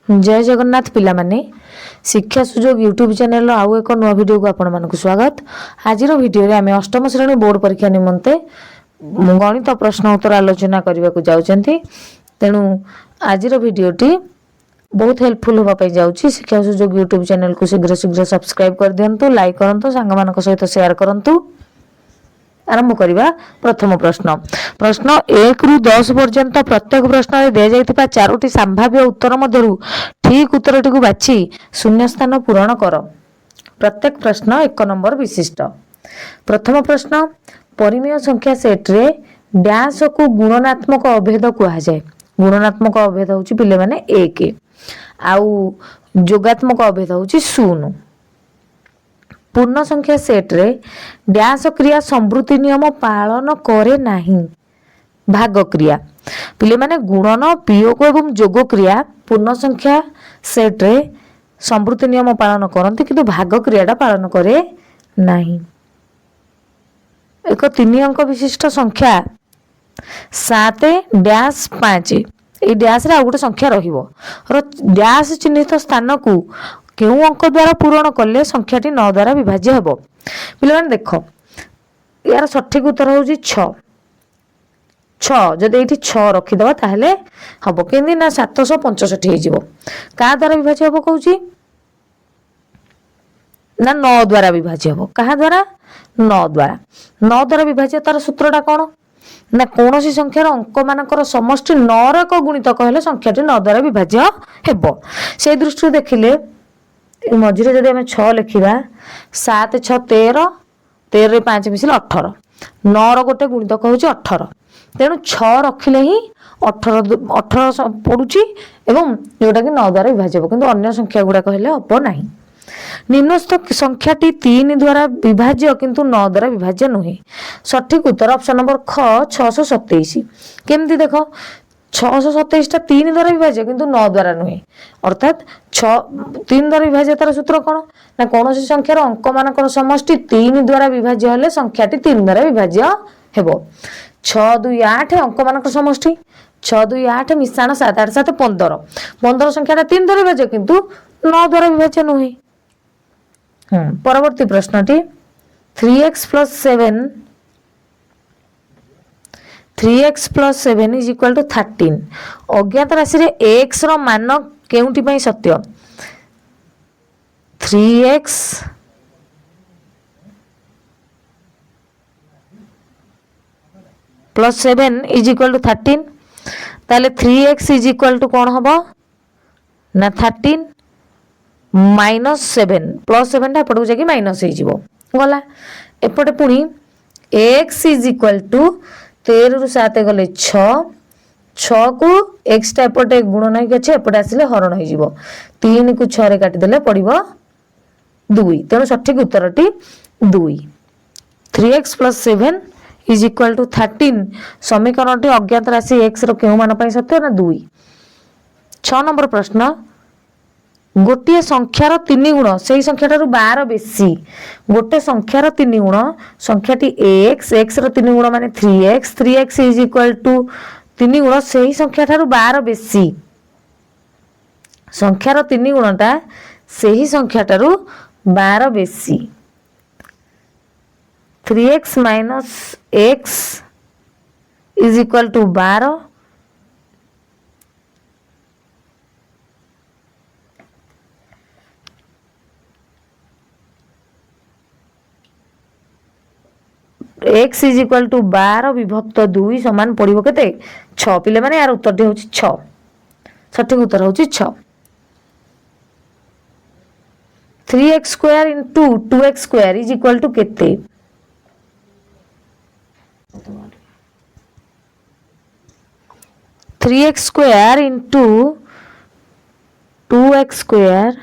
जय जगन्नाथ पिला माने शिक्षा सुजोग यूट्यूब चैनल आउ एक नुआ वीडियो को आपण मानक स्वागत। आज वीडियो आम अष्टम श्रेणी बोर्ड परीक्षा निमंते गणित प्रश्न उत्तर आलोचना करने को जाउछंती। तेणु आज वीडियोटी बहुत हेल्पफुल होगा जाउछि। शिक्षा सुजोग यूट्यूब चैनल को शीघ्र शीघ्र सब्सक्राइब कर दियंतु, लाइक करंतु, सांग मानक सहित शेयर करंतु। आरंभ करवा प्रथम प्रश्न। प्रश्न 1 रु 10 पर्यंत प्रत्येक प्रश्न में दे जाइतिबा चारोटी संभाव्य उत्तर मध्यरु ठीक उत्तरटी को बाछि शून्य स्थान पूरण कर। प्रत्येक प्रश्न 1 नंबर विशिष्ट। प्रथम प्रश्न, परिमेय संख्या सेट रे डैश को गुणनात्मक अभेद कहा जाए। गुणनात्मक अभेद होछि पिले माने 1 आउ जोगात्मक अभेद होछि 0। पूर्ण संख्या सेट रे डैश क्रिया संवृत्ति नियम पालन करे नाही। भाग क्रिया पिले माने गुणन, वियोग एवं जोग क्रिया पूर्ण संख्या सेट रे संवृत्ति नियम पालन करते किंतु भाग क्रियाटा पालन करे नाही। एक 3 अंक विशिष्ट संख्या 7 डैश 5 ए डैश रे आ गोटे संख्या रहिबो और डैश चिन्हित स्थान को केउ अंक द्वारा पूरण कले संख्याटी 9 द्वारा विभाज्य हेबो। पिले माने देखो यार सठिक उत्तर होउची 6 जदि एठी 6 रखी दबा ताहले हबो केंदी ना 765 हे जिवो। का द्वारा विभाज्य हेबो कहूची ना 9 द्वारा विभाज्य हेबो। कहा द्वारा 9 द्वारा। 9 द्वारा विभाज्य तार सूत्रटा कोन ना कोनोसी संख्यार अंक मानकर समष्टि 9 रे को गुणित कहले संख्याटी 9 द्वारा विभाज्य हेबो। से दृष्टि देखिले मझिरे जदि आम 6 लिखा 7 6 13 13 रे 5 मिसिल 18 9 रो गोटे गुणित कहूँ 18 तेणु 6 रखिले ही 18 पड़ुची एवं जोटा कि 9 द्वारा विभाज्य हो किंतु अन्य संख्या गुड़ा कहले हम ना। निम्नस्थ संख्याटी 3 द्वारा विभाज्य किंतु 9 द्वारा विभाज्य नुहे। सठिक उत्तर ऑप्शन नंबर ख 627। केमती देख 627 टा 3 द्वारा विभाज्य किंतु 9 द्वारा नुहे अर्थात 3 द्वारा विभाज्य तार सूत्र कौन ना कौन संख्यार अंक मानकर समष्टि 3 द्वारा विभाज्य हेले संख्याटी 3 द्वारा विभाज्य हेबो। 6 2 8 अंक मानकर समष्टि 6 2 8 मिश्रण 7 8 7 15 15 संख्याटा 3 द्वारा विभाज्य किंतु 9 द्वारा विभाज्य नुहे। परवर्ती प्रश्नटी 3x plus 7 is equal to 13। अज्ञात राशि रे x रो मान केउंटी पई सत्य। 3x plus 7 is equal to 13 ताले 3x is equal to कौन हबो ना 13 माइनस 7 प्लस 7 टा एपटू जाकी माइनस हो जिवो गला। एपटे पुनी x is equal to 13 रु 7 गले 6 को x टा एपटे गुणन होई गछे एपटे आसिले हरण होई जिवो 3 को 6 रे काटी देले पड़िबो 2 तेणु सठिक उत्तरटी 2। 3x plus 7 is equal to 13 समीकरणटी अज्ञात राशि x रो केउ मान पई सत्य ना 2। 6 नंबर प्रश्न, गोटे संख्यार 3 गुण से संख्याटार 12 बेसी। गोटे संख्यार 3 गुण संख्याटी x रो 3 गुण माने 3x इज इक्वल टू 3 गुण से संख्याटार 12 बेसी। संख्यार 3 गुणटा से संख्याटार 12 बेसी। 3x minus x is equal to 12 x is equal to 12 विभक्त 2 समान पड़िबो केते 6। पिले माने यार उत्तरटी होछि 6। सठिक उत्तर होछि 6। 3x square into 2x square is equal to केते। 3x square into 2x square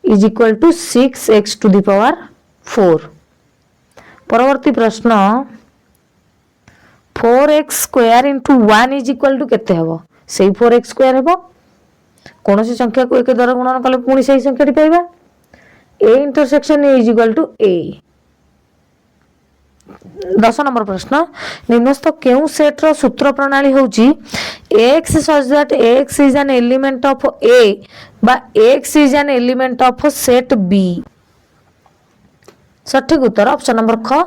is equal to 6x to the power 4। परवर्ती प्रश्न 4x square into 1 is equal to केते हेबो सेही 4x स्क्वायर हेबो। कौन सी संख्या को एक द्वारा गुणन कले पुणी सही संख्याटी पाइबा। a intersection a is equal to a 10 number प्रश्न निम्नस्थ केउ सेट रो सूत्र प्रणाली होची x such that x is an element of A बा x is an element of set B। सठिक उत्तर ऑप्शन नंबर ख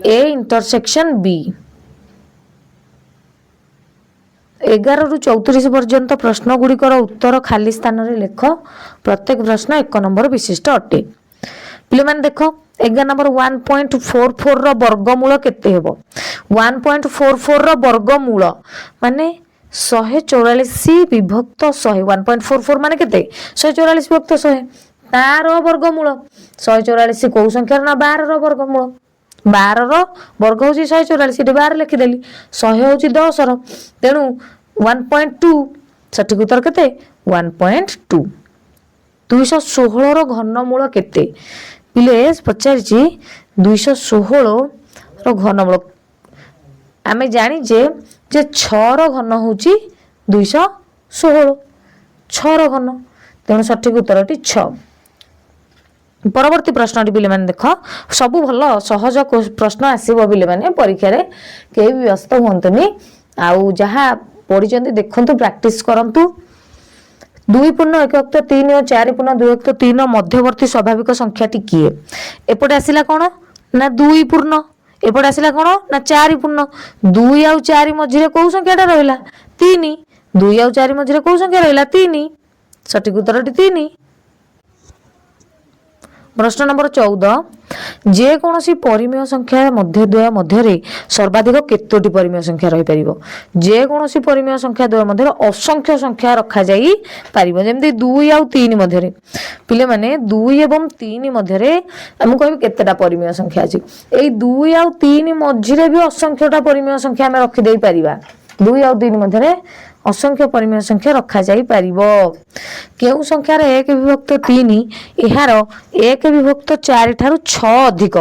A इंटरसेक्शन B। 11 रु 34 पर्यंत प्रश्न गुड़िकर उत्तर खाली स्थान रे लेख प्रत्येक प्रश्न 1 नंबर विशिष्ट अटे। पिले माने देखो 11 नंबर 1.44 रो वर्गमूल केते हेबो 1.44 रो वर्गमूल माने 144 विभक्त 100 1.44 माने केते 144 विभक्त 100 तार वर्गमूल 144 को संख्या ना 12 रो वर्गमूल 12 रो वर्ग होची 144 इटे 12 लिखि देली 100 होची 10 रो तेनु 1.2 सठिक उत्तर केते 1.2। 216 रो घनमूल केते पिले पचारिछि 216 रो घनमूल आमे जानि जे 6 रो घन होची 216 6 रो घन तेणु सठिक उत्तरटी 6। परवर्ती प्रश्नटी पिले माने देख सबु भल सहज प्रश्न आसीबो पिले माने परीक्षा रे केही भी व्यस्त होंतनी आउ जहा पढिचंती देखंतु प्रैक्टिस करंतु 2 पूर्ण 1 युक्त 3 और 4 पूर्ण 2 युक्त 3 मध्यवर्ती स्वाभाविक संख्याटी किए एपटे आसिला कोन ना 2 पूर्ण एपटे आसिला कोन ना 4 पूर्ण 2 और 4 मझिरे को संख्याटा रहिला 3 2 और 4 मझिरे को संख्या रहिला 3 सठिक उत्तरटी 3। प्रश्न नंबर 14 जे कोनोसी परिमेय संख्या मध्यद्वय मध्यरे सर्वाधिक केतोटी परिमेय संख्या रही परिबो जे कोनोसी परिमेय संख्या द्वय मध्यरे असंख्य संख्या रखा जाई परिबो जेमति 2 और 3 मध्यरे पिले माने 2 एवं 3 मध्यरे हम कहबे केतेटा परिमेय संख्या अछि एई 2 और 3 मझिरे भी असंख्यटा परिमेय संख्या हम रखि देई परिबा 2 और 3 मध्यरे असंख्य परिमेय संख्या रखा जाई परिबो केउ संख्यार 1 विभक्त 3 एहार 1 विभक्त 4 ठारू 6 अधिक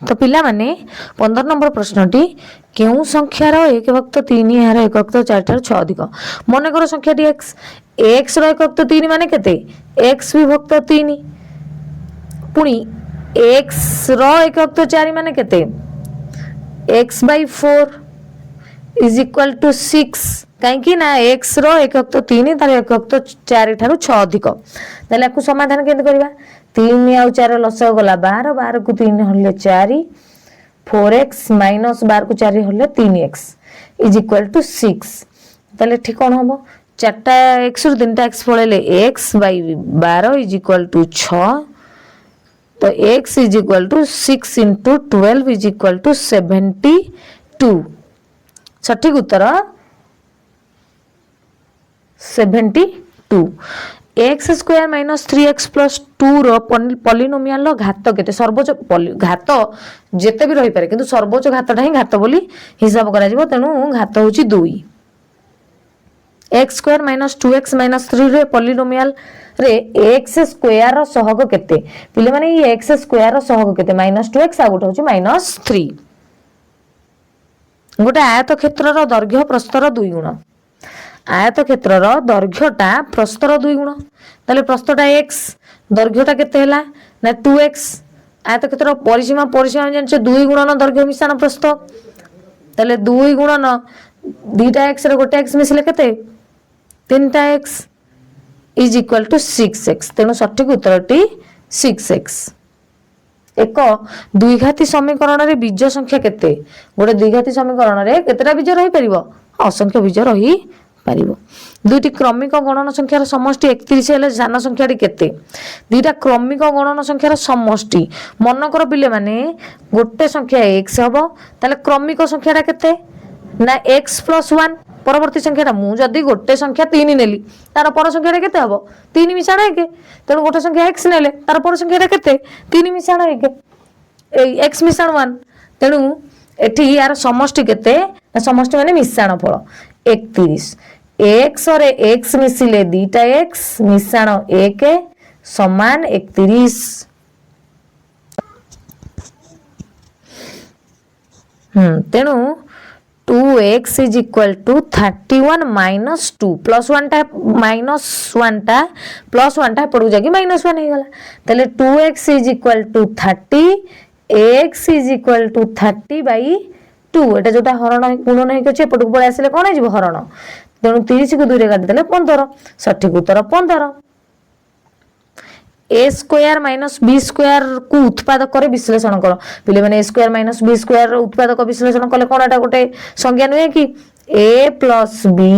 तो पिला माने 15 नंबर प्रश्नटी केउ संख्यार 1 विभक्त 3 एहार 1 विभक्त 4 ठारू 6 अधिक मन कर संख्याटी x x रो 1 विभक्त 3 माने केते x विभक्त 3 पुनी x रो 1 विभक्त 4 माने केते x by 4 is equal to 6 कहीं ना x रो 1 विभक्त 3 तार 1 विभक्त 4 ठारू 6 अधिक ताले को समाधान केते करबा 3 और 4 लसग गला 12 12 को 3 हले 4 4x - 12 को 4 हले 3x is equal to 6 ताले ठीक कोन हबो 4टा x रु 3टा x पळेले x by 12 is equal to 6 तो x is equal to 6 into 12 is equal to 72 सठिक उत्तर 72। x square minus 3x plus 2 रो पॉलिनोमियल घात केते सर्वोच्च घात जेते भी रही पारे किंतु सर्वोच्च घातटा ही घात बोली हिसाब करा जिवो तेनु घात होची 2 x square minus 2x minus 3 रे पॉलिनोमियल रे x स्क्वायर रो सहग केते पिले माने ये x स्क्वायर रो सहग केते -2x आ गोटे होची -3 गोटे आयत क्षेत्र रो दैर्घ्य प्रस्थर 2 गुण आयत क्षेत्र रो दैर्घ्यटा प्रस्थर 2 गुण ताले प्रस्थटा x दैर्घ्यटा केते हला ना 2x आयत क्षेत्र परिसीमा जानि 2 गुणन दैर्घ्य मिश्रण प्रस्थ ताले 2 गुणन दीटा x रे गोटे x मिसले केते 3टा x is equal to 6x तेणु सठिक उत्तरटी 6x। एक द्विघाती समीकरण रे बीज संख्या केते गोटे द्विघाती समीकरण रे केतेटा बीज रही परिबो असंख्य बीज रही परिबो दुईटी क्रमिक गणन संख्यार समष्टि 31 हेले जान संख्याटी केते दुईटा क्रमिक गणन संख्यार समष्टि मन कर पिले माने गोटे संख्या x हबो ताले क्रमिक संख्याटा केते ना x + 1 परवर्ती संख्याटा मु जदी गोटे संख्या 3 नेली तार पर संख्याटा केते हबो 3 मिसाण 1 तेणु गोटे संख्या x नेले तार पर संख्याटा केते 3 मिसाण 1 x मिसाण 1 तेणु एठी यार समष्टि केते समष्टि माने मिसाण फल 31 x और x मिसिले दीटा x मिसाण 1 समान 31 तेणु 2x is equal to 31 minus 2 plus 1 टा माइनस 1 टा प्लस 1 टा पड़ू जाके माइनस 1 हो गला तले 2x is equal to 30 x is equal to 30 by 2 एटा जोटा हरण गुणन हे के पटक पळे आसीले कोन हे जिवो हरण तेणु 30 को 2 रे काटी देले 15 सठिक उत्तर 15 ए स्क्वायर माइनस बी स्क्वायर को उत्पादक करे विश्लेषण करो पिले माने ए स्क्वायर माइनस बी स्क्वायर उत्पादक विश्लेषण कले कोन एटा गोटे संज्ञा नुहे कि a plus b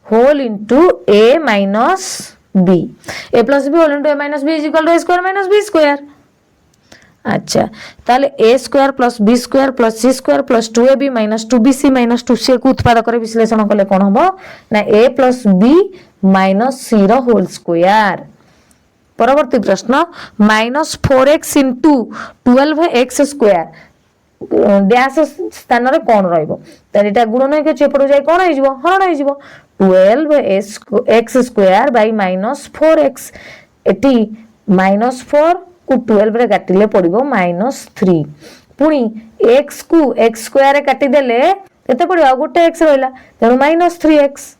whole into a minus b a plus b whole into a minus b is equal to a square minus b square अच्छा ताले a square plus b square plus c square plus 2ab minus 2bc minus 2c को उत्पादक करे विश्लेषण कले कोन हबो ना a plus b minus C रो होल स्क्वायर परवर्ती प्रश्न minus 4x into 12x square dash स्थान रे कोन रहइबो त एटा गुणन के चेपड़ जाय कोन होइजबो हरण होइजबो 12x square by minus 4x eighty minus 4 को 12 रे काटिले पड़िबो माइनस 3 पुनी x को x स्क्वायर रे काटि देले केते पड़िबो गोटे x रहला तेनु माइनस 3x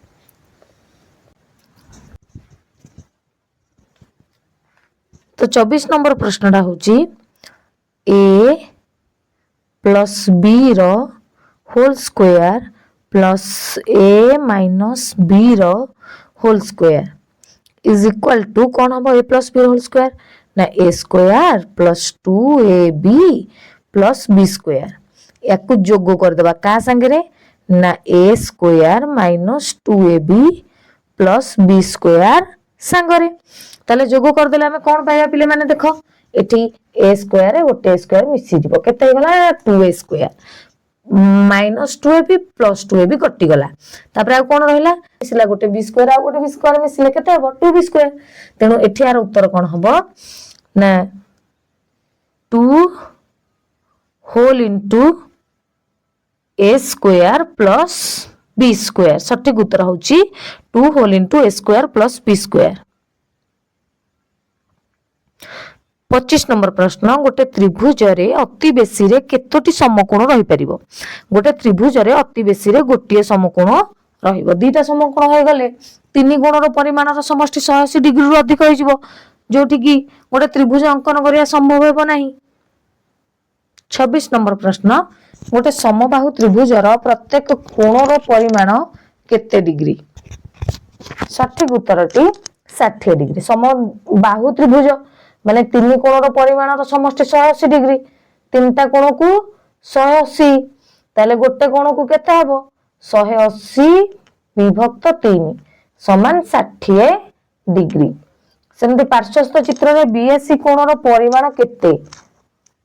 तो 24 नंबर प्रश्नटा होची a प्लस b रो whole square plus a minus b रो whole square is equal to कौन हम a plus b whole square ना a square plus 2ab plus b square या कुछ जोग कर देबा का संगे रे ना a square minus 2ab plus b square संगरे ताले जोग कर देले हमें कोन पाया पिले माने देखो एठी a स्क्वायर गोटे स्क्वायर मिसी जीवो केते गला 2a square minus 2ab plus 2ab कटि गला तापर आ कोन रहला मिसला गोटे b स्क्वायर आ गोटे b स्क्वायर मिसले केते हबो 2b स्क्वायर तेनु एठी आर उत्तर कोन हबो ना 2 whole into a square plus b square सठिक उत्तर होची 2 whole into a square plus b square 25 number प्रश्न गोटे त्रिभुज रे अति बेसी रे केतोटी समकोण रही परिबो गोटे त्रिभुज रे अति बेसी रे गोटिए समकोण रहिबो दीटा समकोण होय गले तीन गुणर परिमाण रो समष्टि 180 डिग्री रु अधिक होई जिवो जोठी की गोटे त्रिभुज अंकन करिया संभव हेबो नाही 26 नंबर प्रश्न गोटे समबाहु त्रिभुज रो प्रत्येक कोणर परिमाण केते डिग्री सठिक उत्तरटी 60 डिग्री समबाहु त्रिभुज माने तीन कोणर परिमाण रो समष्टि 180 डिग्री तीनटा कोण को 180 ताले गोटे कोण को केते हबो 180 विभक्त 3 समान 60 डिग्री सेमते पार्श्वस्थ चित्र रे बीएससी कोणर परिमाण केते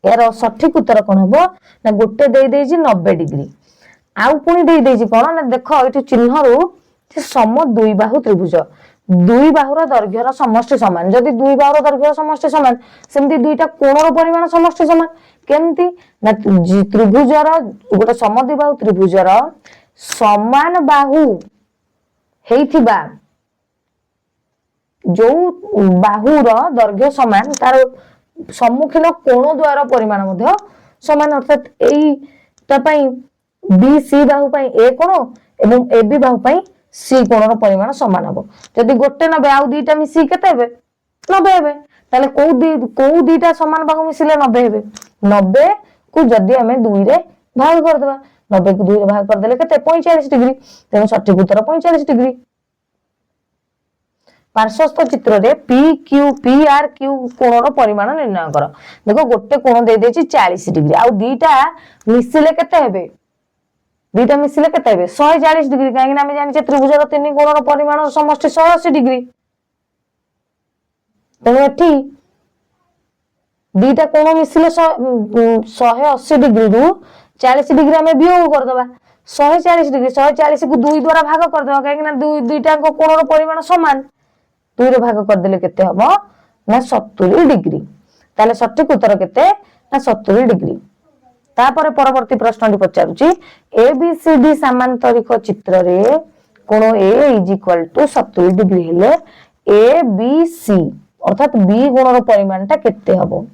यार सठिक उत्तर कोन हबो ना गोटे देई देई 90 डिग्री आउ पुनी देई देई कोन ना देखो एठी चिन्ह रु जे सम दुई बाहु त्रिभुज दुई बाहुर दैर्घ्यर समष्टि समान जदि दुई बाहुर दैर्घ्यर समष्टि समान सेमति दुईटा कोणर परिमाण समष्टि समान केमति ना त्रिभुजर गोटे समद्विबाहु त्रिभुजर समान बाहु हेइथिबा जो बाहुर दैर्घ्य समान तार सम्मुखीन कोण द्वारा परिमाण मध्य समान अर्थात एटा पई बी सी बाहु पई ए कोण एवं ए बी बाहु पई सी कोणर परिमाण समान हबो जदि गोटे 90 आउ दुईटा मिसी केते हेबे 90 हेबे ताले को दुईटा समान बाहु मिसिले 90 हेबे 90 को जदि हमें 2 रे भाग कर देबा 90 को 2 रे भाग कर देले केते 45 डिग्री तेनु सठिक उत्तर 45 डिग्री पार्श्वस्थ चित्र रे P Q P R Q कोणर परिमाण निर्णय कर देखो गोटे कोण दे देछि 40 डिग्री आउ दुईटा मिसिले केते हेबे दुईटा मिसिले केते हेबे 140 डिग्री काहे कि हम जानि त्रिभुजर तीन कोणर परिमाण समष्टि 180 डिग्री तेणु एठी दुईटा कोण मिसिले 180 डिग्री रु 40 डिग्री हमें वियोग कर दबा 140 डिग्री 140 को 2 द्वारा भाग कर दबा काहे कि दुईटा को कोणर परिमाण समान 2 रे भाग कर देले केते हबो ना 70 डिग्री ताले सठिक उत्तर केते ना 70 डिग्री तापर परवर्ती प्रश्नटी पचारुची एबीसीडी समांतरिक चित्र रे कोण ए इज इक्वल टू 70 डिग्री हेले ए बी सी अर्थात बी गुणर परिमाणटा केते हबो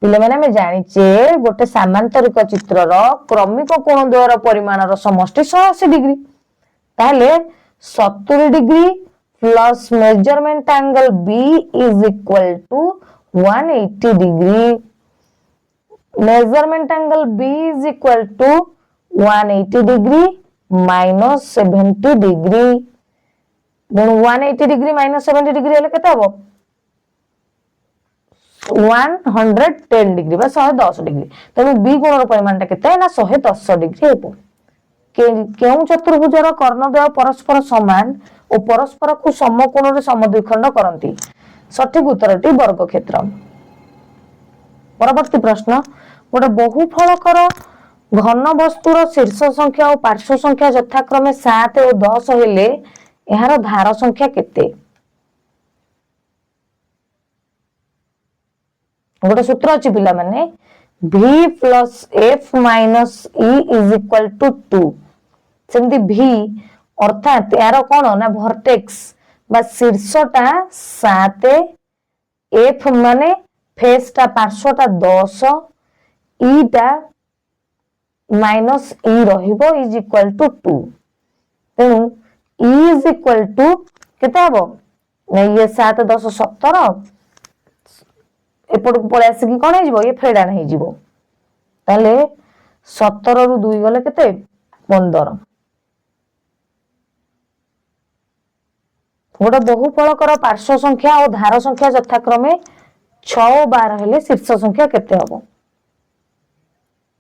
पिले माने हमें जानिचे गोटे सामांतरिक चित्रर क्रमिक कोण द्वयर परिमाणर समष्टि 180 डिग्री ताहले 70 degree plus measurement angle B is equal to 180 degree measurement angle B is equal to 180 degree minus 70 degree 180 degree minus 70 degree हेले केते हबो 110 डिग्री बा 110 डिग्री तेणु B कोणर परिमाणटा केते ना 110 डिग्री हेबो केउ चतुर्भुजर कर्णद्वय परस्पर समान और परस्पर को समकोण रे समद्विखंड करंती सठिक उत्तरटी वर्गक्षेत्र परवर्ती प्रश्न गोटे बहुफलकर घन वस्तुर शीर्ष संख्या और पार्श्व संख्या यथाक्रमे 7 और 10 हेले एहार धार संख्या केते गोटे सूत्र अछि पिला माने V plus F minus E is equal to 2 सेमती V अर्थात यार कौन ना भर्टेक्स बा शीर्षटा 7 F माने फेसटा पार्श्वटा 10 E टा माइनस E रहिबो इज इक्वल टू 2 तेणु E इज इक्वल टू केते हबो ना ये 7 10 17 एपट पळे आसी कोन हे जिवो ये फेडान हे जिवो ताले 17 रु 2 गले केते 15 गोटे बहुफलकर पार्श्व संख्या और धार संख्या यथाक्रमे 6 और 12 हेले शीर्ष संख्या केते हबो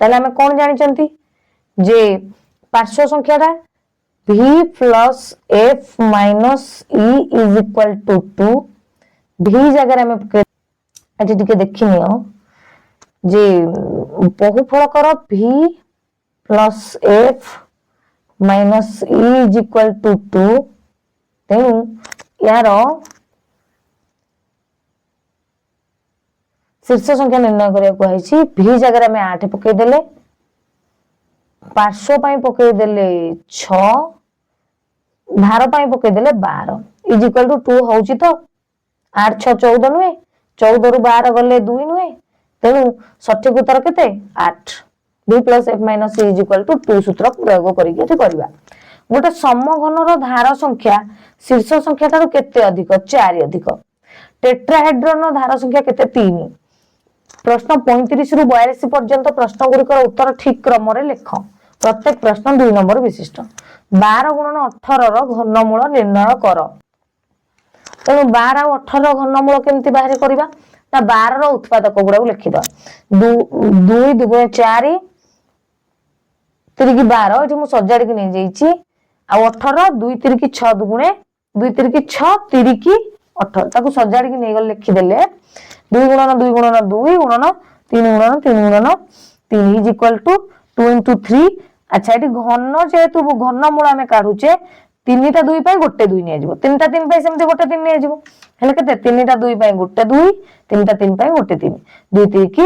ताले हमें कोन जानि चंती जे पार्श्व संख्याटा V plus F minus E is equal to 2 V जगह हमें एटी टिके देखिनियो जे बहुफलकर V plus F minus E is equal to 2 तेणु यार शीर्ष संख्या निर्णय करिया V जगह में 8 पकई देले पार्श्व पाई पकई देले 6 धार पाई पकई देले 12 इज इक्वल टू 2 होउची तो 8 6 14 नुहे 14 रु 12 गले 2 नुहे तेणु सठिक उत्तर केते 8 V plus F minus E is equal to 2 सूत्र प्रयोग करिके एठी करबा गोटे समघनर धार संख्या शीर्ष संख्या ठारू केते अधिक 4 अधिक टेट्राहेड्रन धार संख्या केते 3 प्रश्न 35 रु 42 पर्यंत प्रश्न गुरिकर उत्तर ठीक क्रम रे लेख प्रत्येक प्रश्न 2 नंबर विशिष्ट 12 गुणन 18 रो घनमूल निर्णय कर तेणु 12 और 18 घनमूल केमती बाहर करबा ना 12 रो उत्पादक गुडा लिखि द 2 2 4 3 12 एठी मु सजाडी के नै जाईची आ 18 2 3 6 दुगुणे 2 3 6 3 18 ताको सजाडी के नै गल लिखि देले 2 गुणन 2 गुणन 2 गुणन 3 गुणन 3 गुणन 3 इज इक्वल टू 2 into 3 अच्छा एठी घन जेतु घनमूल हमें काढुचे 3 टा 2 पई गोटे 2 नै आजिवो 3 टा 3 पई सेमते गोटे 3 नै आजिवो हेले केते 3 टा 2 पई गोटे 2 3 टा 3 पई गोटे 3 2 3 की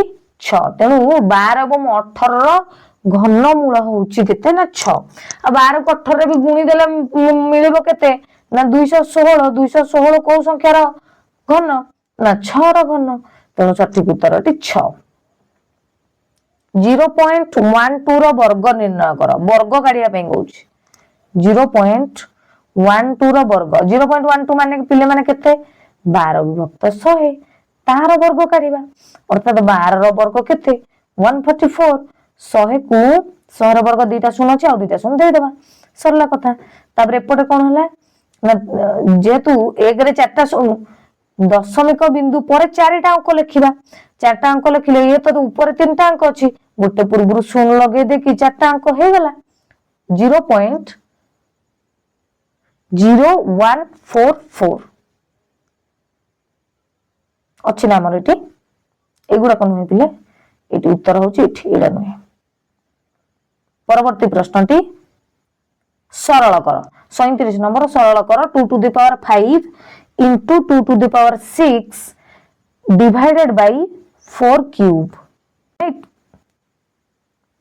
6 तेनु 12 एवं 18 रो घनमूल होउची केते ना 6 आ 12 को 18 रे भी गुणी देले मिलिबो केते ना 216 को संख्या रो घन ना 6 रो घन तेनु सठिक उत्तरटी 6 0.12 रो वर्ग निर्णय कर वर्ग काढिया पे कहउची 0.12 रो वर्ग 0.12 माने पिले माने केते 12 विभक्त 100 तार वर्ग काढिबा अर्थात 12 रो वर्ग केते 144 100 को 100 रो वर्ग दुईटा शून्य अछि आ दुईटा शून्य दे देबा सरला कथा तापर एपटे कोन हला जेतु 1 रे 4टा शून्य दशमिक बिंदु पर 4टा अंक लिखिबा 4टा अंक लिखिले ये तो ऊपर 3टा अंक अछि गोटे पूर्वरु शून्य लगे दे कि 4टा अंक हे गला 0.0144 अछि ना हमर एठी एगुडा कोन होय पिले एटी उत्तर होची एठी एडा नय परवर्ती प्रश्नटी सरल कर 37 नंबर सरल कर 2 to the power 5 into 2 to the power 6 divided by 4 cube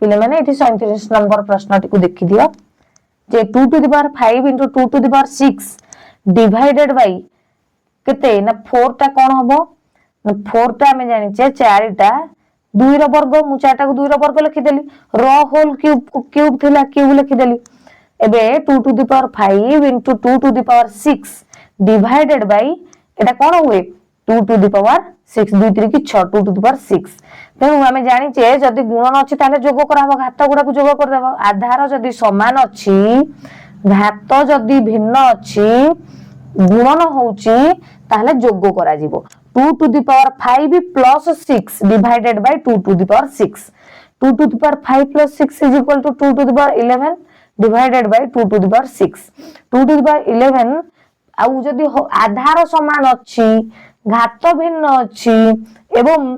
पिले माने एठी 37 नंबर प्रश्नटी को देखि दियो जे 2 to the power 5 into 2 to the power 6 divided by केते ना 4 टा कोन हबो ना 4 टा हमें जानि छे 4 टा 2 ର वर्ग मु 4 टाको 2 रो वर्ग लिखिदेली र होल क्यूब थिला क्यूब लिखिदेली एबे 2 to the power 5 into 2 to the power 6 divided by एटा कोन हुए 2 टू द पावर 6 2 3 की 6 2 टू द पावर 6 तेणु आम जानी जदि गुणन अच्छी ताले जोग कराबो घात गुड़ा को जोग कर देबो आधार जदि समान अच्छी घात जदि भिन्न अच्छी गुणन होउची ताले जोग करा जीवो 2 to the power 5 plus 6 divided by 2 to the power 6 2 to the power 5 plus 6 is equal to 2 to the power 11 divided by 2 to the power 6 2 to the power 11 आउ जदि आधार समान अच्छी घात भिन्न अच्छी एवं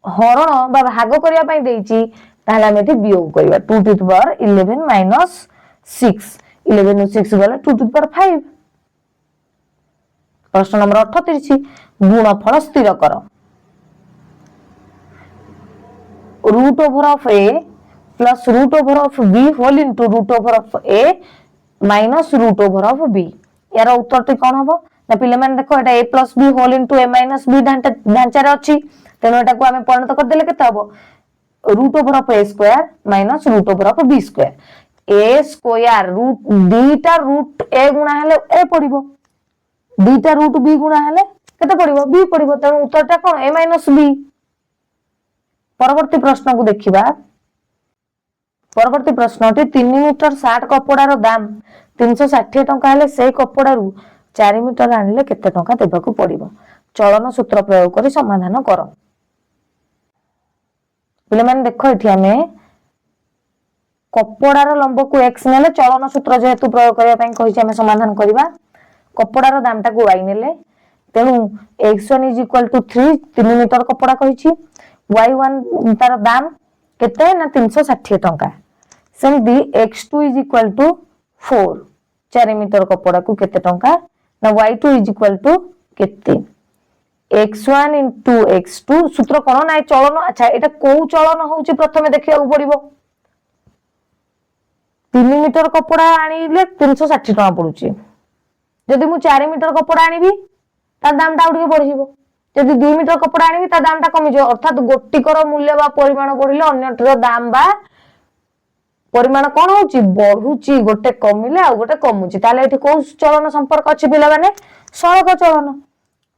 हरण बा भाग करिया पई देइची ताहले हम एठी वियोग करिया 2 टू द पावर 11 माइनस 6 11 नु 6 गला 2 टू द पावर 5 प्रश्न नंबर 38 गुणफल स्थिर कर root over of a plus root over of b whole into root over of a minus root over of b यार उत्तर टी कोन हबो ना पिले माने देखो एटा a plus b whole into a minus b ढांचा रे अछि तेनो एटा को हमें परिणत कर देले केते हबो root over of a square minus root over of b square a square root बीटा रूट a गुणा हेले a पड़िबो बीटा रूट b गुणा हेले केते पड़िबो b पड़िबो तेनो उत्तरटा कोन a माइनस b परवर्ती प्रश्न को देखिबा परवर्ती प्रश्नटी 3 मीटर 60 कपड़ार दाम 360 टंका हेले से कपड़ारू 4 मीटर आनिले केते टंका देबाकू पड़िबो चलन सूत्र प्रयोग करी समाधान कर पिले माने देखो एठी हमें कपड़ार लंब को x नेले चलन सूत्र जेहेतु प्रयोग करिया पई कहि हमें समाधान करिबा कपड़ार दामटा को y नेले तेनु x1 = 3 मीटर कपड़ा कहिछि y1 तार दाम केते ना 360 टंका सेमदी x2 = 4 4 मीटर कपड़ा को केते टंका ना y2 = केते x1 into x2 सूत्र कोन ना चलन अच्छा एटा को चलन होउची प्रथमे देखिया पड़िबो 3 मीटर कपड़ा आनिले 360 टका पडुची जदि मु 4 मीटर कपड़ा आनिबी ता दाम टा उठके पड़ जिवो जदि 2 मीटर कपड़ा आनिबी ता दाम टा कमी जो अर्थात गोटिकर मूल्य बा परिमाण बढ़िले अन्यटर दाम बा परिमाण कोन होउची बढ़ुची गोटे कमिले आ गोटे कमुची ताले एठी को चलन संपर्क अछि पिला माने सड़क चलन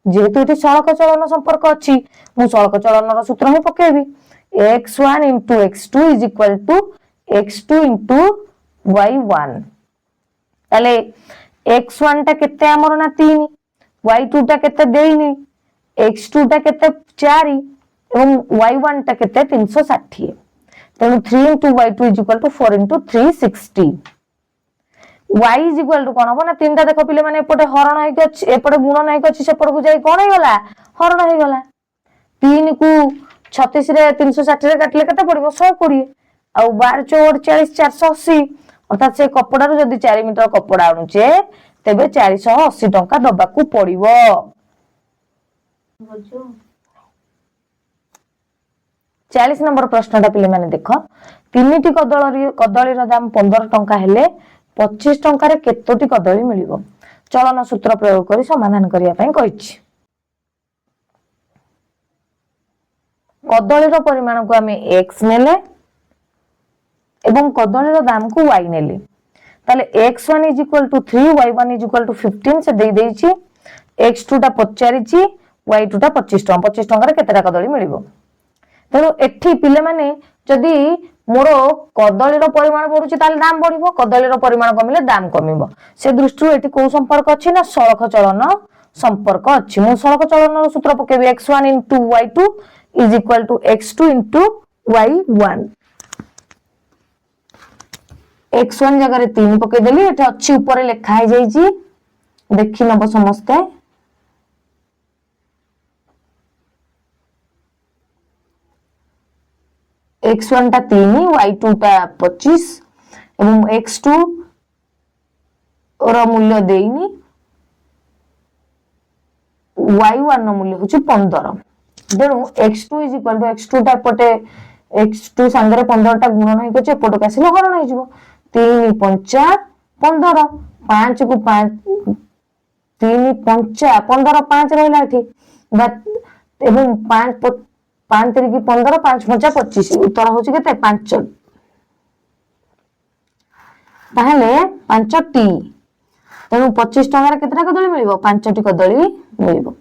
जेहेतु एठी सड़क चलन संपर्क अछि मु सड़क चलनर सूत्र ही पकेबी x1 into x2 = x2 into y1 ताले x1 टा केते हमर ना 3 y2 टा केते देइनी x2 टा केते 4 एवं y1 टा केते 360 तेनु 3 into y2 = 4 into 360 y कोन हो ना 3 टा देखो पिले माने एपटे हरण है कि एपटे गुणन है कि सेपट को जाई कोन हे गला हरण है गला 3 को 36 रे 360 रे काटले केते पड़िबो 120 आ 12 4 40 480 अर्थात से कपड़ा रो जदी 4 मीटर कपड़ा आनुचे तेबे 480 टंका दबाकू पड़िबो 40 नंबर प्रश्नटा पिले माने देखो तीनटी कदली रो दाम 15 टंका हेले 25 टंका रे केतोटी कदली मिलिबो चलन सूत्र प्रयोग करी समाधान करिया पई कहिछि कदली रो परिमाण को हमें x नेले एवं कदली रो दाम को y नेले ताले x1 = 3 y1 = 15 से देई देइछि x2 टा पचारिछि y2 टा 25 टंका रे केतेटा कदली मिलिबो तेणु एठी पिले माने जदि मोर कदली रो परिमाण बढ़ुची ताले दाम बढ़िबो कदली रो परिमाण कमिले दाम कमिबो से दृष्टि एठी को संपर्क अछि ना सड़क चलन संपर्क अछि मु सड़क चलन रो सूत्र पकेबी x1 into y2 = x2 into y1 x1 जगह रे 3 पके देली एठी अछि ऊपर लिखा है जाईची देखि नबो समस्ते x1 टा 3 y2 टा 25 एवं x2 रो मूल्य देइनी y1 रो मूल्य होची 15 देनु x2 = x2 टा पटे x2 संगे 15 टा गुणन होई गचे पटो कासिले हरण होई जिवो 3 5 15 5 को 5 3 5 15 5 रहला एठी एवं 5 5 3 15 5 5 25 उत्तर होची केते 5 ताहले 5टी तेणु 25 टंका रे केतेटा कदली मिलिबो 5टी कदली मिलिबो।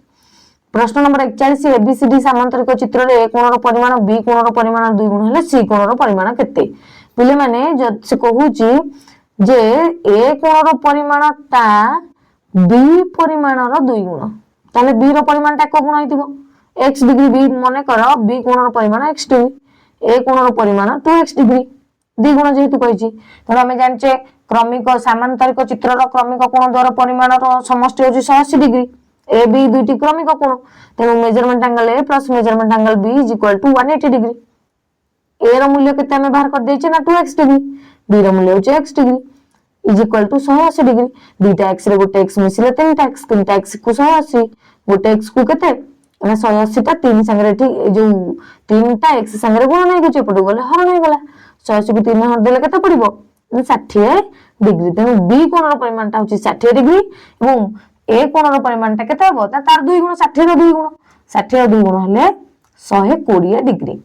प्रश्न नंबर 41 एबीसीडी सामांतरिक चित्र रे ए कोणर परिमाण बी कोणर परिमाण 2 गुण हेले सी कोणर परिमाण केते पिले माने जद से कहूची जे ए कोणर परिमाण ता बी परिमाण रो 2 गुण ताले बी रो परिमाण ता को गुण होइतिबो x डिग्री बी माने कर बी कोणर परिमाण x डिग्री ए कोणर परिमाण 2x डिग्री 2 गुण जेहेतु कहिची तब हमें जानचे क्रमिक सामांतरिक चित्र रो क्रमिक कोण द्वारा परिमाण रो समष्टि होची 180 डिग्री ए बी दुईटी क्रमिक कोण तेणु measurement angle A plus measurement angle B is equal to 180 degree A रो मूल्य केते हमें बाहर कर देचे ना 2x डिग्री बी रो मूल्य होची x degree is equal to 180 degree दुईटा x रे गोटे x मिसिले तीनटा x को 180 गोटे x को केते ना 180 टा 3 संगे ठीक जो तीनटा x संगे गुण नै के पटो गले हर नै गला 180 को 3 हर देले केते पड़िबो 60 डिग्री तेणु बी कोणर परिमाणटा होची 60 डिग्री एवं ए कोणर परिमाणटा केते हबो तार 2 गुण 60 रो 2 गुण 60 रो 2 गुण हले 120 डिग्री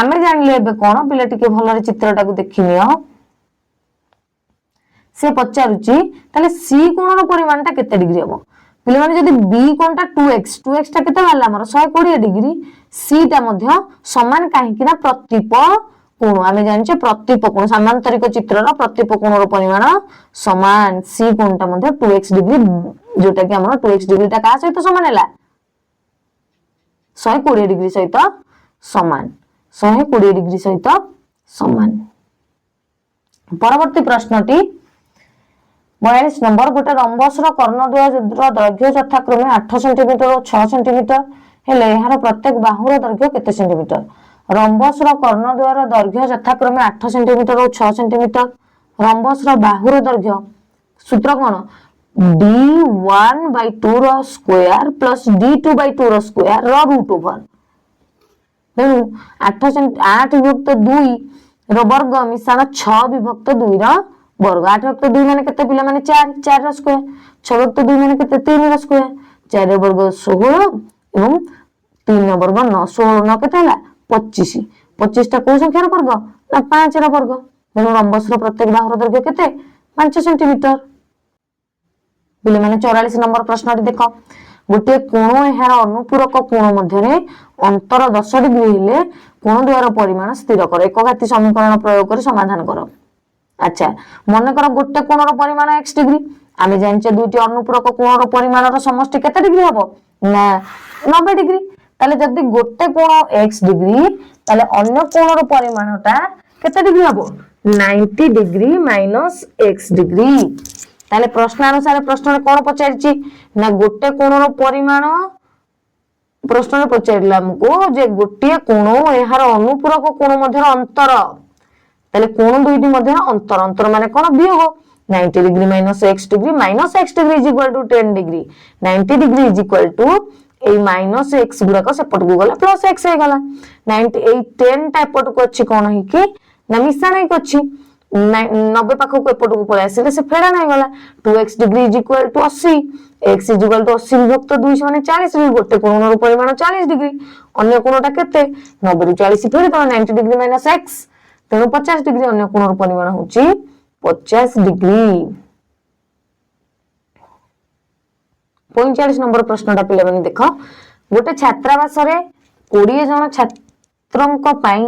आमे जानले बे कोन पिले टिके भलरे चित्रटा को देखिनियो से पचारुची ताले सी कोणर परिमाणटा केते डिग्री हबो पिले माने जदी बी कोणटा 2x टा केते वाला हमर 120 डिग्री सी टा मध्य समान काहे कि ना प्रतिप कोण आमे जानचे प्रतिप कोण समांतरिक चित्रर प्रतिप कोणर परिमाण समान सी कोणटा मध्य 2x डिग्री जोटा कि हमर 2x डिग्री टा का सहित समान हैला 120 डिग्री सहित समान 120 डिग्री सहित समान। परवर्ती प्रश्नटी 42 नंबर गोटे रंबस रो कर्णद्वय दैर्घ्य यथाक्रमे 8 सेंटीमीटर और 6 सेंटीमीटर हेले यार प्रत्येक बाहुर दैर्घ्य केते सेंटीमीटर रंबस रो कर्णद्वय दैर्घ्य यथाक्रमे 8 सेंटीमीटर और 6 सेंटीमीटर रंबस रो बाहुर दैर्घ्य सूत्र कोन d1/2 रो स्क्वायर प्लस d2/2 रो स्क्वायर रो रूट ओवर तेणु 8 विभक्त 2 रो वर्ग मिश्रण 6 विभक्त 2 रो वर्ग 8 विभक्त 2 माने केते पिला माने 4 रो स्क्वायर 6 विभक्त 2 माने केते 3 रो स्क्वायर 4 रो वर्ग 16 एवं 3 रो वर्ग 9 16 9 केते हला 25 25 टा को संख्या रो वर्ग ना 5 रो वर्ग तेणु रंबस रो प्रत्येक बाहुर दैर्घ्य केते 5 सेंटीमीटर पिले माने 44 नंबर प्रश्नटी देखो गोटे कोण एहार अनुपूरक कोण मध्यरे अंतर 10 डिग्री हेले कोण द्वारा परिमाण स्थिर कर एकघाती समीकरण प्रयोग कर समाधान कर। अच्छा मन कर गोटे कोण रो परिमाण x डिग्री आमे जानचे दुईटी अनुपूरक कोण रो परिमाण रो समष्टि केते डिग्री हबो ना 90 डिग्री ताले जदी गोटे कोण x डिग्री ताले अन्य कोण रो परिमाणटा केते डिग्री हबो 90 डिग्री माइनस x डिग्री ताले प्रश्न अनुसार प्रश्न कोन पचारिची ना गोटे कोण रो परिमाण प्रश्न पचारिला हमको जे गोटे कोण एहार अनुपूरक कोण मध्य अंतर ताले कोण दुईटी मध्य अंतर माने कोन वियोग 90 degree minus x degree is equal to 10 degree 90 degree is equal to A minus x गुडा को सेपट को गला प्लस x हे गला 90 10 टा एपट को अछि कोन ही कि ना मिश्रण ही अछि 90 पाखो को एपट को पळे आसिले से फेडा नाही गला 2x degree is equal to 80 x is equal to 80 विभक्त 2 माने 40 डिग्री गोटे कोण रो परिमाण 40 डिग्री अन्य कोणटा केते 90 ରୁ 40 फेडे तो 90 डिग्री माइनस x तेणु 50 डिग्री अन्य कोण रो परिमाण होची 50 डिग्री। 45 नंबर प्रश्नटा पिले माने देखो गोटे छात्रावास रे 20 जन छात्रंक पई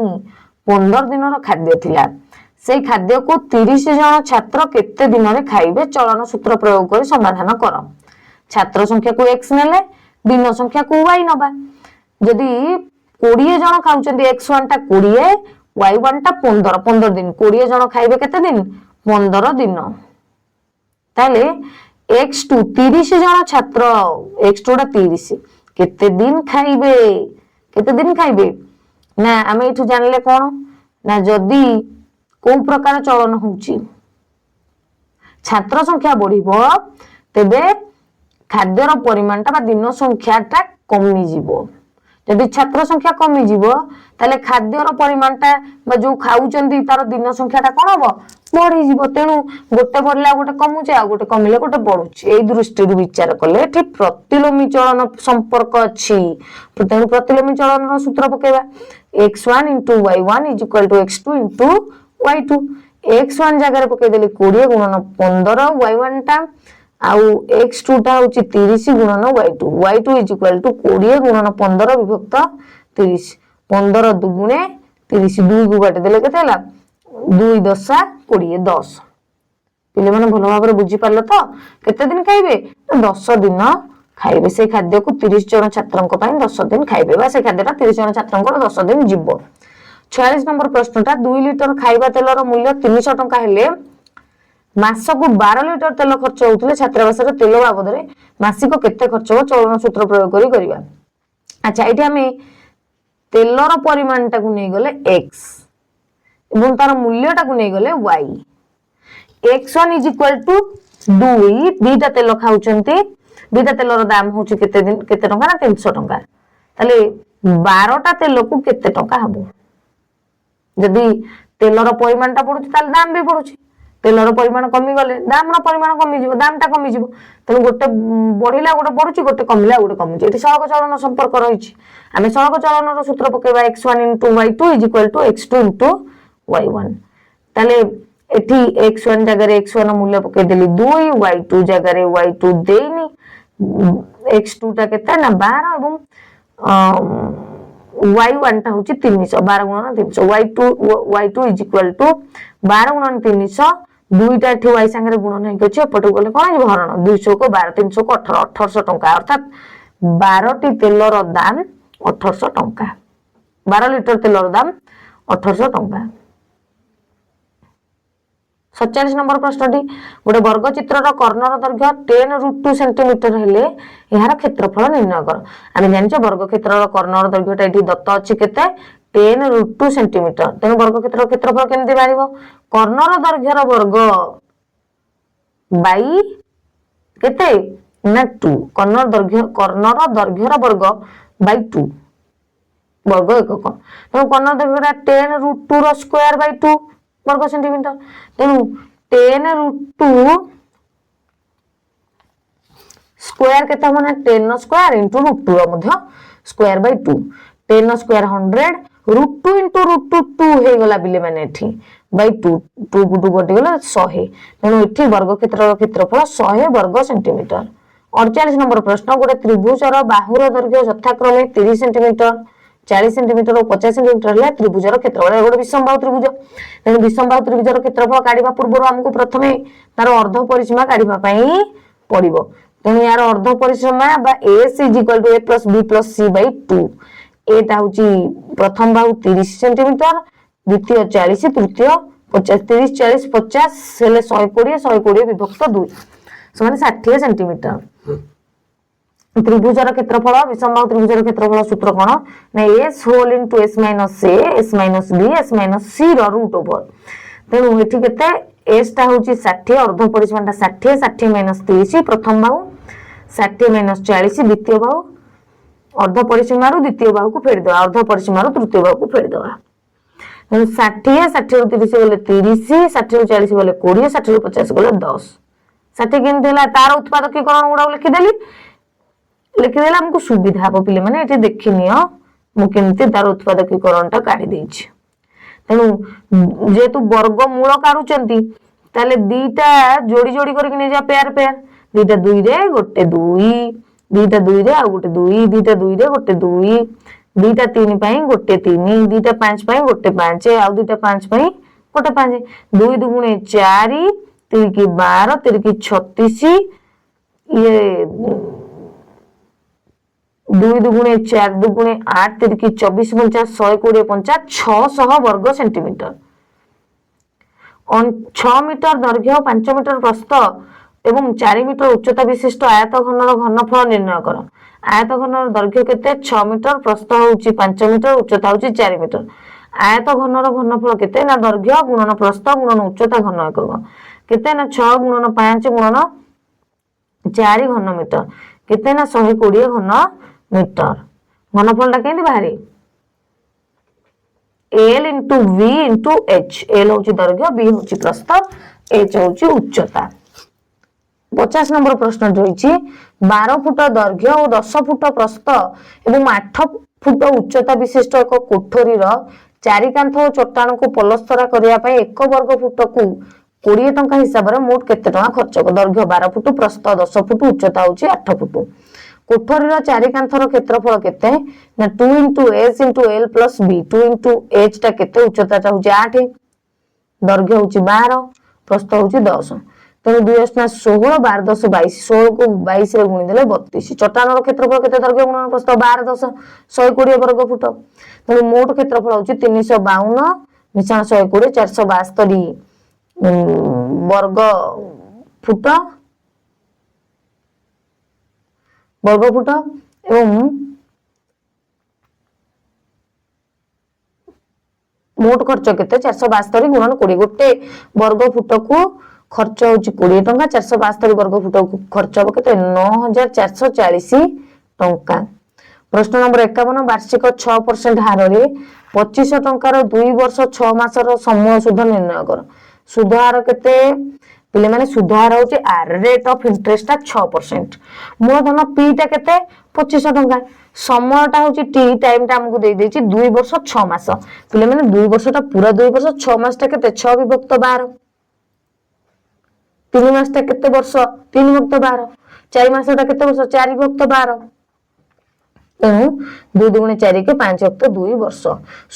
15 दिन रो खाद्य थिला से खाद्य को 30 जन छात्र केते दिन रे खाइबे चलन सूत्र प्रयोग कर समाधान कर। छात्र संख्या को x नेले दिन संख्या को y नबा जदी 20 जन खाउचंदी x1 टा 20 y1 टा 15 दिन 20 जन खाइबे केते दिन 15 दिन ताले x2 30 जन छात्र x2 टा 30 केते दिन खाइबे ना आमे इठु जानले कोन ना जदी को प्रकार चलन होउची छात्र संख्या बढ़िबो तेबे खाद्यर परिमाणटा बा दिन संख्याटा कमी जीवो जदि छात्र संख्या कमी जीवो ताले खाद्यर परिमाणटा बा जो खाउचंदी तार दिन संख्याटा कोन हबो बढ़ी जीव तेणु गोटे बढ़ले आ गोटे कमुचे आ गोटे कमिले गोटे बढ़ुची एई दृष्टि विचार कले एठी प्रतिलोमी चलन संपर्क अछि तेणु प्रतिलोमी चलन सूत्र पकेबा x1 into y1 is equal to x2 into y2 x1 जगह पके देली 20 गुणन 15 y1 टा आउ x2 टा होची 30 गुणन y2 is equal to 20 गुणन 15 विभक्त 30 15 दुगुणे 30 2 को काट देले केते हला 2 10 20 10 पिले माने भलो भाबरे बुझी पारलो तो केते दिन खाइबे 10 दिन खाइबे से खाद्य को 30 जन छात्रन को पई 10 दिन खाइबे बा से खाद्यटा 30 जन छात्रन को 10 दिन जीवो 46 नंबर प्रश्नटा 2 लिटर खाइबा तेलर मूल्य 300 टंका हेले मासको 12 लिटर तेल खर्च होउतले छात्रावास रे तेल बाबद रे मासिक केते खर्च हो चलन सूत्र प्रयोग करी करिबा अच्छा एठी हमें तेलर परिमाण टा को नै गले x एवं तार मूल्य टा को नै गले y x1 is equal to 2 दीटा तेल खाउचंती दीटा तेलर दाम होची केते दिन केते टंका ना 300 टंका ताले 12 टा तेल को केते टंका हबो जदी तेलर परिमाण टा पडुची ताले दाम भी पडुची तेलर परिमाण कमी गले दामर परिमाण कमी जीवो दामटा कमी जीवो तेणु गोटे बढ़िला गोटे बढ़ुची गोटे कमिला गोटे कमुची एठी सड़क चलन संपर्क रहिछि आमे सड़क चलन सूत्र पकेबा x1 into y2 is equal to x2 into y1 ताले एठी x1 जगह रे x1 मूल्य पके देली 2 y2 जगह रे y2 देनी x2 टा केते ना 12 एवं y1 टा होची 300 12 गुणन 300 y2 is equal to 12 गुणन 300 दुईटा एठी y संगे गुणन हे गछ एपट गले कोन जे हरण 200 को 12 300 को 18 1800 टंका अर्थात 12 टी तेलर दाम 1800 टंका 12 लिटर तेलर दाम 1800 टंका 47 नंबर प्रश्नटी गोटे वर्ग चित्रर कर्णर दैर्घ्य 10√2 सेंटीमीटर हेले यार क्षेत्रफल निर्णय कर आमे जानिछे वर्ग क्षेत्रर कर्णर दैर्घ्यटा एठी दत्त अछि केते 10√2 सेंटीमीटर तेनु वर्ग क्षेत्रर क्षेत्रफल केमति बारिबो कर्णर दैर्घ्यर वर्ग बाई केते ना 2 कर्णर दैर्घ्यर वर्ग बाई 2 वर्ग एकक तेनु कर्णर दैर्घ्यटा 10√2 रो स्क्वायर बाई 2 वर्ग सेंटीमीटर तेणु 10√2 स्क्वायर केते माने 10 स्क्वायर इनटू √2 रो मध्य स्क्वायर बाय 2 10 स्क्वायर 100 √2 इनटू √2 हे गला बिले माने एठी बाय 2 2 गुडु गटी गला 100 तेणु एठी वर्ग क्षेत्रर क्षेत्रफल 100 वर्ग सेंटीमीटर 48 नंबर प्रश्न गोटे त्रिभुजर बाहुर दैर्घ्य यथाक्रमे 30 सेंटीमीटर 40 सेंटीमीटर और 50 सेंटीमीटर है त्रिभुजर क्षेत्रफल गोटे विषमबाहु त्रिभुज तेणु विषमबाहु त्रिभुजर क्षेत्रफल काढिबा पूर्व हमको प्रथमे तार अर्ध परिसीमा काढिबा पई पड़िबो तेणु यार अर्ध परिसीमा बा AC = A + B + C / 2 एटा होची प्रथम बाहु 30 सेंटीमीटर द्वितीय 40 तृतीय 50 30 40 50 हेले 120 120 विभक्त 2 समान 60 सेंटीमीटर त्रिभुजर क्षेत्रफल विषमबाहु त्रिभुजर क्षेत्रफल सूत्र कोन ना S whole into S - A S - B S - C रो रूट ओवर तेणु एठी केते S टा होची 60 अर्ध परिसीमाटा 60 60 - 30 प्रथम बाहु 60 - 40 द्वितीय बाहु अर्ध परिसीमारु द्वितीय बाहु को फेड दवा अर्ध परिसीमारु तृतीय बाहु को फेड दवा तेणु 60 60 ରୁ 30 गले 30 60 ରୁ 40 गले 20 60 ରୁ 50 गले 10 60 केन देला तार उत्पादकीकरण गुडा लिखि देला हमको सुविधा हो पिले माने एठी देखिनियो मु केमती तार उत्पादकीकरणटा काढी देछि तेणु जेतु वर्ग मूल काढुचंती ताले दीटा जोडी जोडी करके नै जा पेयर पेयर दीटा 2 रे गोटे 2 दीटा 2 रे आ गोटे 2 दीटा 2 रे गोटे 2 दीटा 3 पई गोटे 3 दीटा 5 पई गोटे 5 आ दीटा 5 पई गोटे 5 2 दुगुणे 4 3 की 12 3 की 36 ये 2 दुगुणे 4 दुगुणे 8 3 की 24 49 120 50 600 वर्ग सेंटीमीटर 6 मीटर दैर्घ्य 5 मीटर प्रस्थ एवं 4 मीटर उच्चता विशिष्ट आयत घनर घनफल निर्णय कर आयत घनर दैर्घ्य केते 6 मीटर प्रस्थ होउची 5 मीटर उच्चता होउची 4 मीटर आयत घनर घनफल केते ना दैर्घ्य गुणन प्रस्थ गुणन उच्चता घन एकक केते ना 6 गुणन 5 गुणन 4 घन मीटर केते ना 120 घन मीटर घनफलटा केंति बाहरी L into V into H. L हूँ दैर्घ्य, बी हूँ प्रस्थ, एच हूँ उच्चता। 50 नंबर प्रश्न रही 12 फुट दैर्घ्य और 10 फुट प्रस्थ एवं 8 फुट उच्चता विशिष्ट एक कोठरी चारिकांथ और चट्टान को पलस्तरा करने एक वर्ग फुट को 20 टंका हिसाब से मोट केते टंका खर्च हो। दैर्घ्य 12 फुट, प्रस्थ 10 फुट, उच्चता हूँ 8 फुट। कोठरी चारिकांथर क्षेत्रफल केते ना 2 into H into L plus B. 2 into H टा केते, उच्चता हूँ 8, दैर्घ्य हूँ 12, प्रस्थ हूँ 10। तेणु 2 16, 12 10 22, 16 को 22 रे गुणी देले 32। चट्टान क्षेत्रफल केते, दैर्घ्य गुणन प्रस्थ 12 10 120 वर्ग फुट। तेणु मोट क्षेत्रफल हूँ 352 मिश्रण 120 472 वर्ग फुट एवं मोट खर्च केते 472 गुणन 20। गोटे वर्ग फुट को खर्च हूँ 20 टंका, 472 वर्ग फुट को खर्च हम केते 9440 टंका। प्रश्न नंबर 51 वार्षिक 6% हार रे 25 टंकार 2 वर्ष 6 मासर समूह सुध निर्णय कर। सुध हार केते पिले माने सुध हार होची आर, रेट ऑफ इंटरेस्ट 6%, मूलधन पी टा केते 25 टंका, समयटा होची टी, टाइम टा हमकु दे देची 2 वर्ष 6 मास। पिले माने 2 वर्ष टा पूरा 2 वर्ष, 6 मास टा केते 6 विभक्त 12, 3 मास टा केते वर्ष 3 विभक्त 12, 4 मास टा केते वर्ष 4 विभक्त 12। तेणु 2 दुगुणे 4 के 5 विभक्त 2 वर्ष।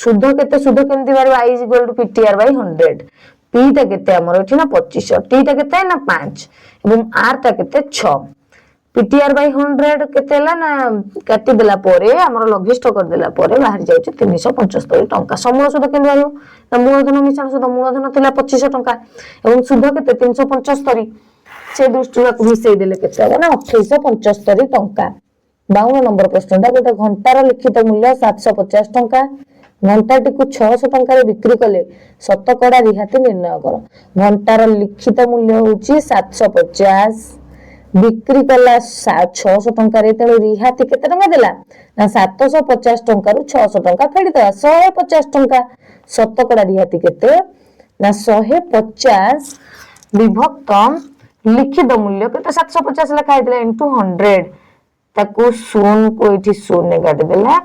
सुध केते, सुध केमति बारे i is equal to ptr by 100। P टा केते हमर एठी ना 25, टी टा केते ना 5 एवं आर टा केते 6। ptr बाय 100 केते ला ना काटी देला परे हमर लघिष्ठ कर देला परे बाहर जाउची 375 टंका। समूह सुध केमति बारियो ना मूलधन मिश्रण सुध, मूलधन थिला 25 टंका एवं सुध केते 375, से दृष्टि मिसई देले केते हो ना 2875 टंका। 52 नंबर प्रश्न गोटे घंटार लिखित मूल्य 750 टंका, घंटाटी को 600 टंका बिक्री कले शतकड़ा रिहाती निर्णय कर। घंटार लिखित मूल्य होची 750, बिक्री कला 600 टंका, तेणु रिहाती केते टंका देला ना 750 टंका 600 टंका फेडी देला 150 टंका। शतकड़ा रिहाती केते ना 150 विभक्त लिखित मूल्य केते 750 लिखा हैतला इनटू 100, ताको शून्य को इठी शून्य काटी देला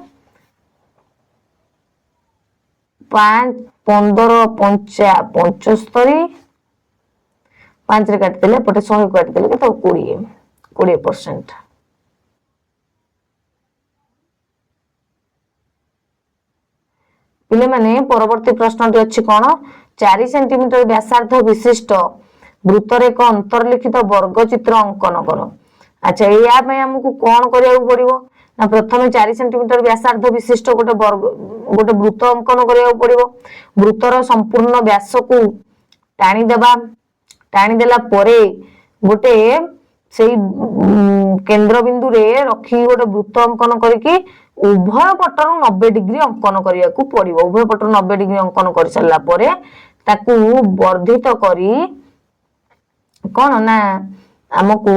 5 15 5 75, 5 रे काटी देले पटे 100 काटी देले केते 20%। पिले माने परवर्ती प्रश्नटी अछि कोन 4 सेंटीमीटर व्यासार्ध विशिष्ट वृत्तर एक अंतर्लिखित वर्ग चित्र अंकन करो। अच्छा या पे हमकु कोन करिया पड़िबो ना प्रथमे 4 सेंटीमीटर व्यासार्ध विशिष्ट गोटे वृत्त अंकन करिया पड़िबो। वृत्तर संपूर्ण व्यास को टाणी देबा, टाणी देला परे गोटे सेई केंद्र बिंदु रे रखी गोटे वृत्त अंकन करके उभय पटर 90 डिग्री अंकन करिया को पड़िबो। उभय पटर 90 डिग्री अंकन कर सारला परे ताकू वर्धित करी कोन ना हमकू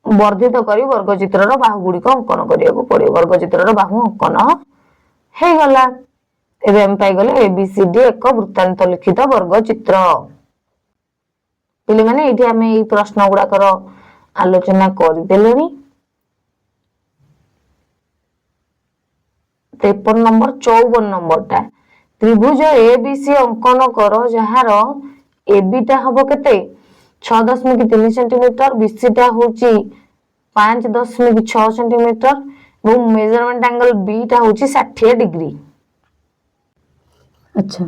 वर्धित करी वर्ग चित्रर बाहु गुड़िक अंकन करिया को पड़े। वर्ग चित्रर बाहु अंकन हे गला। एबे हम पाई गले एबीसीडी एक वृत्तांत लिखित वर्ग चित्र। पिले माने एठी हमें ई प्रश्न गुडा कर आलोचना कर देलेनी। 53 नंबर 54 नंबर टा त्रिभुज एबीसी अंकन कर जहार एबी टा हबो केते 6.3 सेंटीमीटर, बीसी टा होची 5.6 सेंटीमीटर और मेजरमेंट एंगल बी टा होची 60 डिग्री। अच्छा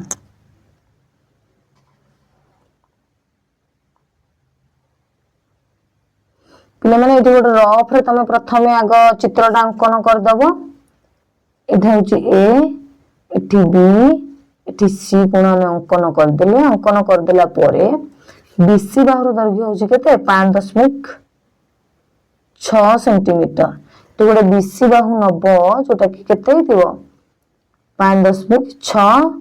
पिले माने एठी गोटे रफ रे तमे प्रथमे आग चित्रटा अंकन कर दबो। एठा होची ए, एठी बी, एठी सी कोण हम अंकन कर देले। अंकन कर देला परे बीसी बाहुर दैर्घ्य होची केते 5.6 सेंटीमीटर। तो गोटे बीसी बाहु नबो जोटा कि केते हितिबो 5.6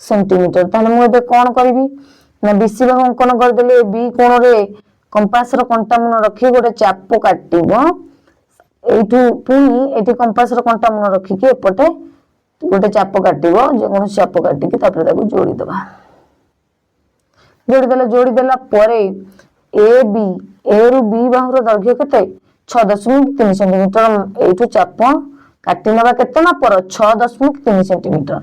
सेंटीमीटर। ताले मु एबे कोन करबी ना बीसी बाहु अंकन कर देले बी कोण रे कंपास रो कंटा मुन रखी गोटे चाप काटिबो। एठू पुनी एठी कंपास रो कंटा मुन रखी के एपटे गोटे चाप काटिब जेको चाप काटिकी जोड़ीदेवा जोड़ीदेला ए बी ए रु बी बाहुर दैर्घ्य के 6.3 सेंटीमीटर एठू चाप काटी नवा केते मापर 6.3 सेंटीमीटर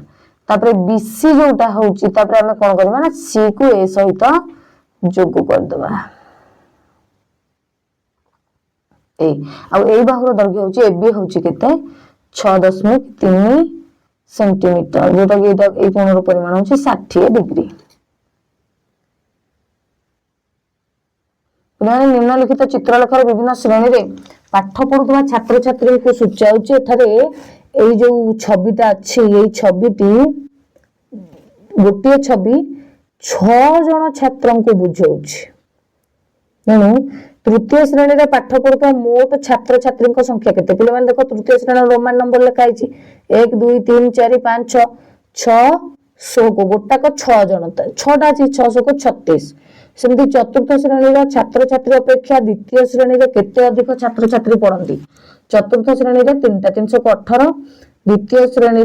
तापरे बीसी जोटा होउची तापरे हमें कोन करबा ना सी को ए सहित जोग कर देबा ए आ ए बाहुर दैर्घ्य होउची ए बी होउची केते 6.3 सेंटीमीटर जोटा कि एटा ए कोणर परिमाण होउची 60 डिग्री निम्नलिखित चित्रलेखार विभिन्न श्रेणी रे पाठ पढ़ुवा छात्र छात्री को सूचाउचे एठारे एई जो छविटा अछि एई छविटी गोटे छवि 6 जण छात्रन को बुझाउछि तेणु तृतीय श्रेणी रे पाठ पढ़ुवा मोट छात्र छात्री संख्या केते पिले माने देखो तृतीय श्रेणी रोमान नंबर लिखाई छि 1 2 3 4 5 6 6 को गोटाक 6 जण 6टा अछि 600 को 36 सेमती चतुर्थ श्रेणी छात्र छात्री अपेक्षा द्वितीय श्रेणी केते अधिक छात्र छात्री पढ़ती चतुर्थ श्रेणी 318 द्वितीय श्रेणी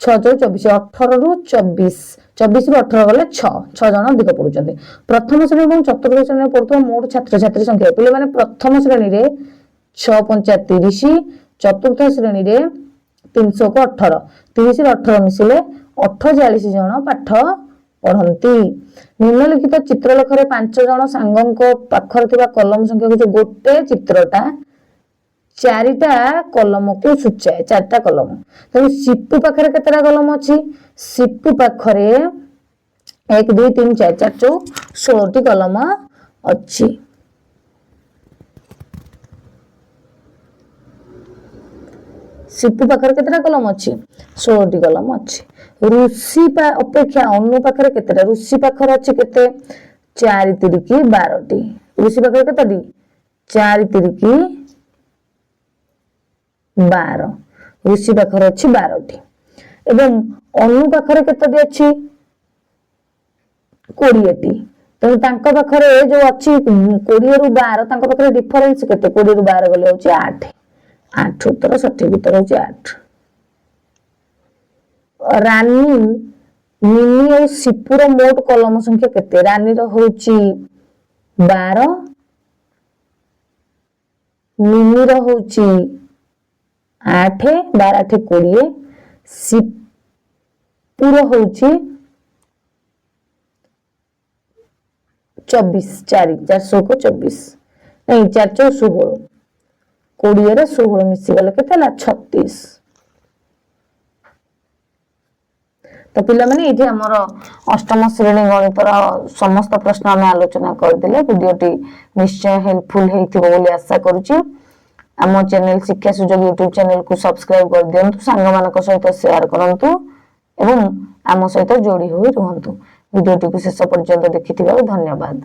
624 18 रु 24 24 रु 18 गले 6 जन अधिक पढ़ुଛନ୍ତି प्रथम श्रेणी और चतुर्थ श्रेणी पढ़ुवा मोट छात्र छात्री संख्या पिले माने प्रथम श्रेणी 6 5 30 चतुर्थ श्रेणी 300 को 18 30 रु 18 मिसिले 48 जन पाठ पढ़ती निम्नलिखित चित्रलेखरे 5 जन सांगों पाखर थिबा कलम संख्या को गोटे चित्रटा 4टा कलम को सूचाए 4टा कलम तेणु सिपु पाखरे केतेटा कलम अछि सिपु पाखरे 1 2 3 4 4 चौ 16टी कलम अछि सिपु पाखरे केतेटा कलम अछि 16टी कलम अछि ऋषि अपेक्षा अनु पाखरे केतेटा ऋषि पाखरे अछि केते 4 3 12टी ऋषि पाखरे केतेटी 4 3 12 ऋषि पाखरे अछि 12टी एवं अनु पाखरे केतेटी अछि 20टी तेणु तांका पाखरे जो अछि 20 रु 12 तांका पाखरे डिफरेंस केते 20 रु 12 गले होछि 8 8 उत्तर सठिक उत्तर होछि 8 रानी मिनी और सिपुर मोट कलम संख्या केते रानी रो होची 12 मिनी रो होची 8 12 8 20 सिपुर होची 24 4 400 को 24 नहीं 4 4 16 20 रे 16 मिसी गले केते ला 36 तो पिला माने इथे हमर अष्टम श्रेणी गणितर समस्त प्रश्न आम आलोचना करदेले वीडियोटी निश्चय हेल्पफुल हेतिबो बोली आशा करूची आम चैनल शिक्षा सुजोग यूट्यूब चैनल को सब्सक्राइब कर दियंतु सांग मानक सहित शेयर करंतु एवं आम सहित जोड़ी होई रहंतु वीडियोटी को शेष पर्यंत देखिथिबारु धन्यवाद।